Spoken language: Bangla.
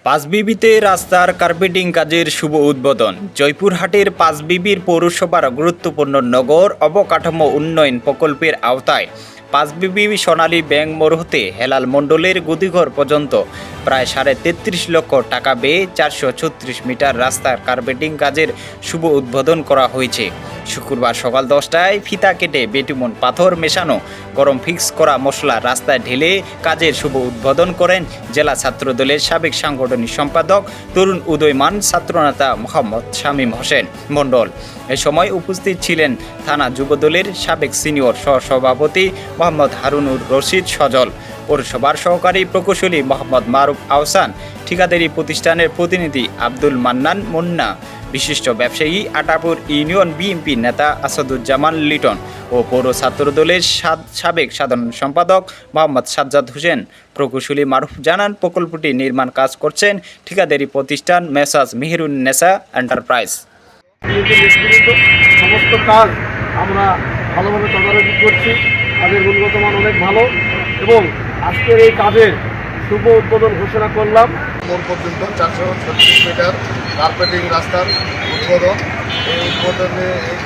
পাঁচবিবিতে রাস্তার কার্পেটিং কাজের শুভ উদ্বোধন। জয়পুরহাটের পাঁচবিবির পৌরসভার গুরুত্বপূর্ণ নগর অবকাঠামো উন্নয়ন প্রকল্পের আওতায় পাঁচবিবি সোনালী ব্যাংক মোড় হতে হেলাল মণ্ডলের গদিঘর পর্যন্ত প্রায় ৩.৩৫ লক্ষ টাকা ব্যয়ে ৪৩৬ মিটার রাস্তার কার্পেটিং কাজের শুভ উদ্বোধন করা হয়েছে। শুক্রবার সকাল 10টায় ফিতা কেটে বেটুমন পাথর মেশানো গরম ফিক্স করা মশলা রাস্তায় ঢেলে কাজের শুভ উদ্বোধন করেন জেলা ছাত্রদলের সাবেক সাংগঠনিক সম্পাদক তরুণ উদয়মান ছাত্রনেতা মোহাম্মদ শামীম হোসেন মণ্ডল। এ সময় উপস্থিত ছিলেন থানা যুবদলের সাবেক সিনিয়র সহসভাপতি মোহাম্মদ হারুনুর রশিদ সজল, পৌরসভার সহকারী প্রকৌশলী মোহাম্মদ মারুফ আহসান, ঠিকাদারি প্রতিষ্ঠানের প্রতিনিধি আব্দুল মান্নান মুন্না, বিশিষ্ট ব্যবসায়ী আটাপুর ইউনিয়ন বিএনপি নেতা আসাদুজ্জামান লিটন ও পৌর ছাত্রদলের সাবেক সাধারণ সম্পাদক মোহাম্মদ সাজ্জাদ হোসেন। প্রকৌশলী মারুফ জানান, প্রকল্পটি নির্মাণ কাজ করছেন ঠিকাদারি প্রতিষ্ঠান মেসাজ মেহেরুন্নেসা এন্টারপ্রাইজ। সমস্ত কাজ আমরা ভালোভাবে তদারকি করছি, কাজের গুণগত মান অনেক ভালো এবং আজকের এই কাজের শুভ উদ্বোধন ঘোষণা করলাম। মোড় পর্যন্ত 436 মিটার কার্পেটিং রাস্তার উদ্বোধন। এই উদ্বোধনে এই